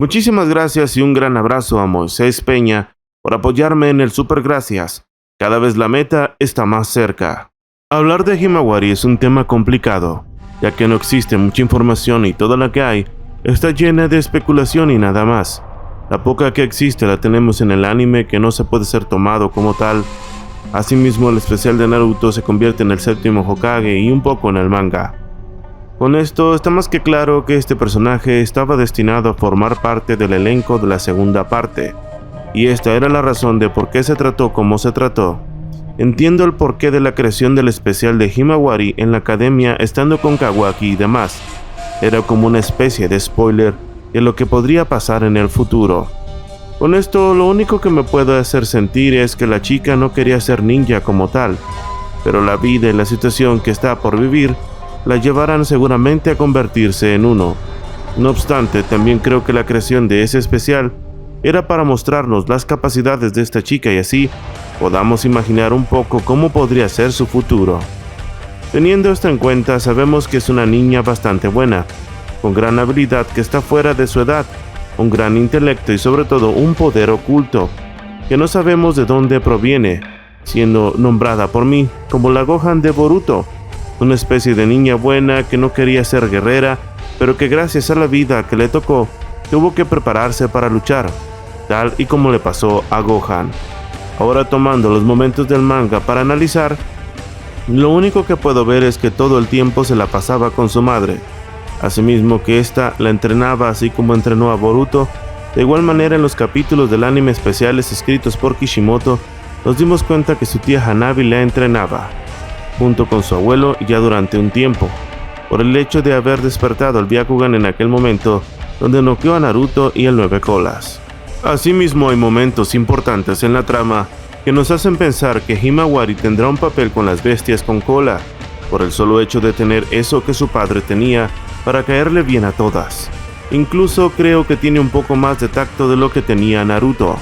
Muchísimas gracias y un gran abrazo a Moisés Peña por apoyarme en el Super Gracias. Cada vez la meta está más cerca. Hablar de Himawari es un tema complicado, ya que no existe mucha información y toda la que hay está llena de especulación y nada más. La poca que existe la tenemos en el anime, que no se puede ser tomado como tal. Asimismo, el especial de Naruto se convierte en el séptimo Hokage y un poco en el manga. Con esto está más que claro que este personaje estaba destinado a formar parte del elenco de la segunda parte, y esta era la razón de por qué se trató como se trató. Entiendo el porqué de la creación del especial de Himawari en la academia estando con Kawaki y demás. Era como una especie de spoiler de lo que podría pasar en el futuro. Con esto, lo único que me puede hacer sentir es que la chica no quería ser ninja como tal, pero la vida y la situación que está por vivir la llevarán seguramente a convertirse en uno. No obstante, también creo que la creación de ese especial era para mostrarnos las capacidades de esta chica y así podamos imaginar un poco cómo podría ser su futuro. Teniendo esto en cuenta, sabemos que es una niña bastante buena, con gran habilidad que está fuera de su edad, un gran intelecto y sobre todo un poder oculto, que no sabemos de dónde proviene, siendo nombrada por mí como la Gohan de Boruto, una especie de niña buena que no quería ser guerrera, pero que gracias a la vida que le tocó, tuvo que prepararse para luchar, tal y como le pasó a Gohan. Ahora, tomando los momentos del manga para analizar, lo único que puedo ver es que todo el tiempo se la pasaba con su madre, asimismo que ésta la entrenaba así como entrenó a Boruto. De igual manera, en los capítulos del anime especiales escritos por Kishimoto, nos dimos cuenta que su tía Hanabi la entrenaba, junto con su abuelo ya durante un tiempo, por el hecho de haber despertado al Byakugan en aquel momento donde noqueó a Naruto y el Nueve Colas. Asimismo, hay momentos importantes en la trama que nos hacen pensar que Himawari tendrá un papel con las bestias con cola, por el solo hecho de tener eso que su padre tenía para caerle bien a todas. Incluso creo que tiene un poco más de tacto de lo que tenía Naruto,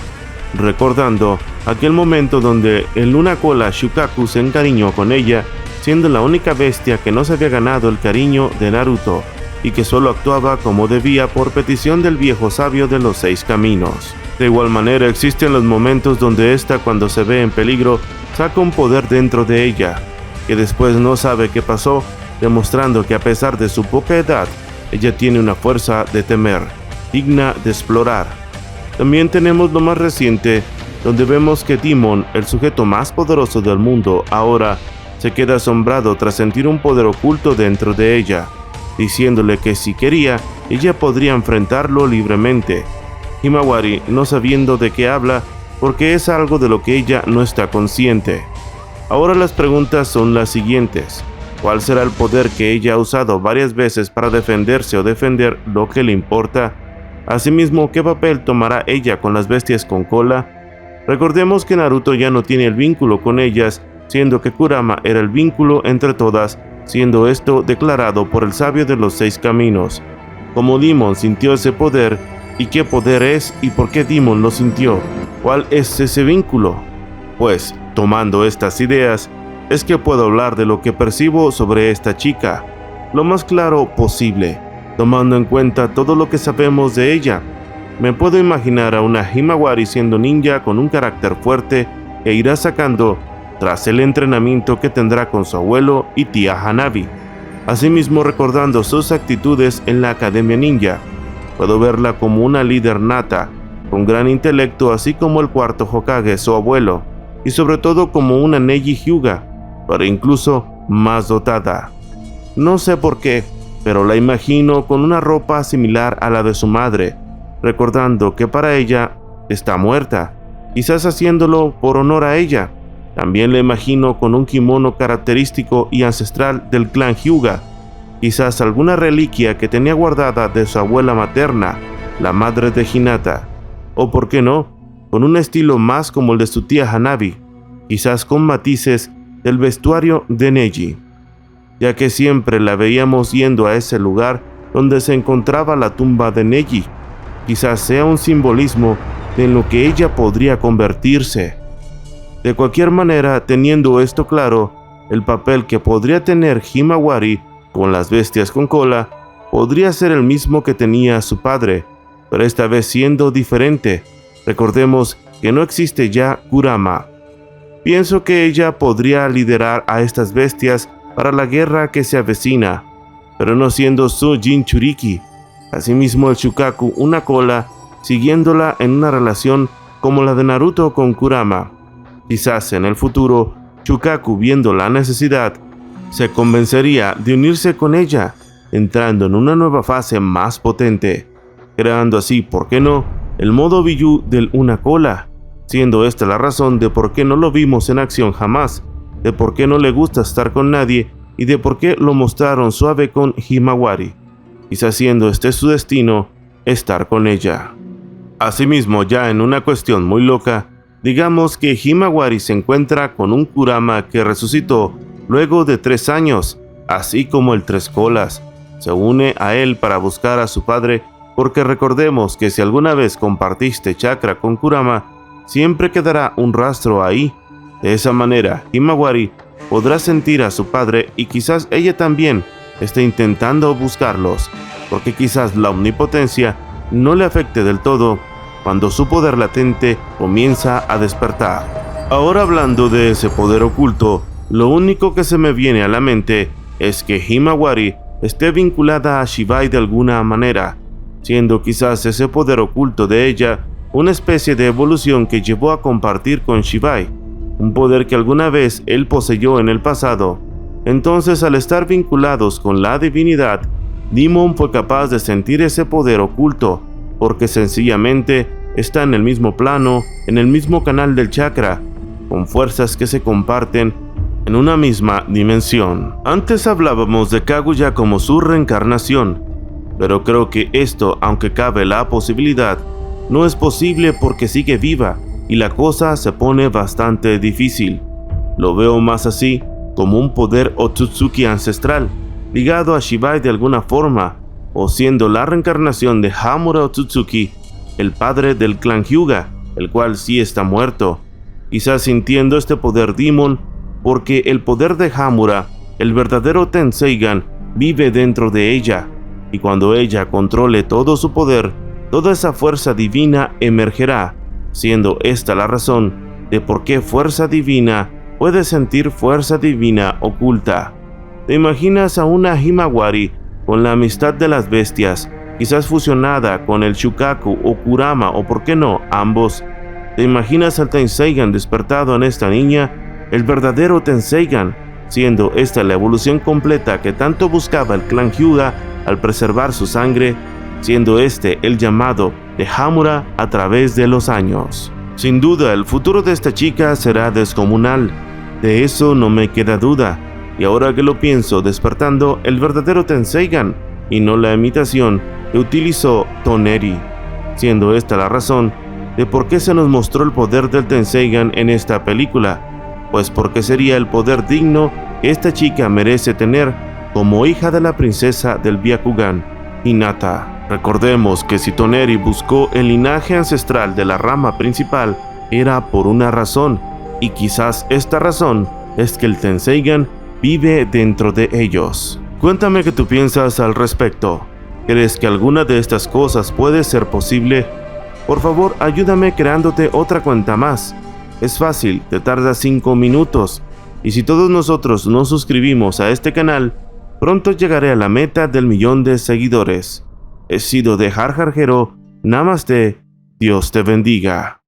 recordando aquel momento donde el Luna Cola Shukaku se encariñó con ella, siendo la única bestia que no se había ganado el cariño de Naruto y que solo actuaba como debía por petición del viejo sabio de los 6 caminos. De igual manera, existen los momentos donde ésta, cuando se ve en peligro, saca un poder dentro de ella, que después no sabe qué pasó, demostrando que a pesar de su poca edad, ella tiene una fuerza de temer, digna de explorar. También tenemos lo más reciente, donde vemos que Demon, el sujeto más poderoso del mundo, ahora se queda asombrado tras sentir un poder oculto dentro de ella, diciéndole que si quería, ella podría enfrentarlo libremente. Himawari, no sabiendo de qué habla, porque es algo de lo que ella no está consciente. Ahora las preguntas son las siguientes. ¿Cuál será el poder que ella ha usado varias veces para defenderse o defender lo que le importa? Asimismo, ¿qué papel tomará ella con las bestias con cola? Recordemos que Naruto ya no tiene el vínculo con ellas, siendo que Kurama era el vínculo entre todas, siendo esto declarado por el sabio de los 6 caminos. ¿Cómo Demon sintió ese poder? ¿Y qué poder es? ¿Y por qué Demon lo sintió? ¿Cuál es ese vínculo? Pues, tomando estas ideas, es que puedo hablar de lo que percibo sobre esta chica, lo más claro posible, tomando en cuenta todo lo que sabemos de ella. Me puedo imaginar a una Himawari siendo ninja con un carácter fuerte que irá sacando tras el entrenamiento que tendrá con su abuelo y tía Hanabi. Asimismo, recordando sus actitudes en la Academia Ninja, puedo verla como una líder nata, con gran intelecto, así como el cuarto Hokage, su abuelo, y sobre todo como una Neji Hyuga, pero incluso más dotada. No sé por qué, pero la imagino con una ropa similar a la de su madre, recordando que para ella está muerta, quizás haciéndolo por honor a ella. También la imagino con un kimono característico y ancestral del clan Hyuga, quizás alguna reliquia que tenía guardada de su abuela materna, la madre de Hinata, o por qué no, con un estilo más como el de su tía Hanabi, quizás con matices del vestuario de Neji, ya que siempre la veíamos yendo a ese lugar donde se encontraba la tumba de Neji. Quizás sea un simbolismo de lo que ella podría convertirse. De cualquier manera, teniendo esto claro, el papel que podría tener Himawari con las bestias con cola podría ser el mismo que tenía su padre, pero esta vez siendo diferente. Recordemos que no existe ya Kurama. Pienso que ella podría liderar a estas bestias para la guerra que se avecina, pero no siendo su Jinchuriki. Asimismo el Shukaku una cola, siguiéndola en una relación como la de Naruto con Kurama. Quizás en el futuro, Shukaku, viendo la necesidad, se convencería de unirse con ella, entrando en una nueva fase más potente, creando así, ¿por qué no?, el modo Biyuu del una cola, siendo esta la razón de por qué no lo vimos en acción jamás, de por qué no le gusta estar con nadie y de por qué lo mostraron suave con Himawari, quizás siendo este su destino, estar con ella. Asimismo, ya en una cuestión muy loca, digamos que Himawari se encuentra con un Kurama que resucitó luego de 3 años, así como el Tres Colas. Se une a él para buscar a su padre, porque recordemos que si alguna vez compartiste chakra con Kurama, siempre quedará un rastro ahí. De esa manera, Himawari podrá sentir a su padre y quizás ella también esté intentando buscarlos, porque quizás la omnipotencia no le afecte del todo cuando su poder latente comienza a despertar. Ahora, hablando de ese poder oculto, lo único que se me viene a la mente es que Himawari esté vinculada a Shibai de alguna manera, siendo quizás ese poder oculto de ella una especie de evolución que llevó a compartir con Shibai, un poder que alguna vez él poseyó en el pasado. Entonces, al estar vinculados con la divinidad, Demon fue capaz de sentir ese poder oculto, porque sencillamente está en el mismo plano, en el mismo canal del chakra, con fuerzas que se comparten en una misma dimensión. Antes hablábamos de Kaguya como su reencarnación, pero creo que esto, aunque cabe la posibilidad, no es posible porque sigue viva y la cosa se pone bastante difícil. Lo veo más así, como un poder Otsutsuki ancestral, ligado a Shibai de alguna forma, o siendo la reencarnación de Hamura Otsutsuki, el padre del clan Hyuga, el cual sí está muerto. Quizás sintiendo este poder Demon, porque el poder de Hamura, el verdadero Tenseigan, vive dentro de ella, y cuando ella controle todo su poder, toda esa fuerza divina emergerá, siendo esta la razón de por qué fuerza divina puede sentir fuerza divina oculta. ¿Te imaginas a una Himawari con la amistad de las bestias, quizás fusionada con el Shukaku o Kurama, o por qué no, ambos? ¿Te imaginas al Tenseigan despertado en esta niña, el verdadero Tenseigan, siendo esta la evolución completa que tanto buscaba el clan Hyuga al preservar su sangre, siendo este el llamado de Hamura a través de los años? Sin duda, el futuro de esta chica será descomunal, de eso no me queda duda, y ahora que lo pienso, despertando el verdadero Tenseigan y no la imitación que utilizó Toneri, siendo esta la razón de por qué se nos mostró el poder del Tenseigan en esta película, pues porque sería el poder digno que esta chica merece tener como hija de la princesa del Byakugan, Hinata. Recordemos que si Toneri buscó el linaje ancestral de la rama principal, era por una razón, y quizás esta razón es que el Tenseigan vive dentro de ellos. Cuéntame qué tú piensas al respecto. ¿Crees que alguna de estas cosas puede ser posible? Por favor, ayúdame creándote otra cuenta más. Es fácil, te tarda 5 minutos. Y si todos nosotros nos suscribimos a este canal, pronto llegaré a la meta del 1.000.000 de seguidores. He sido de Jar Jar Hero. Namaste. Dios te bendiga.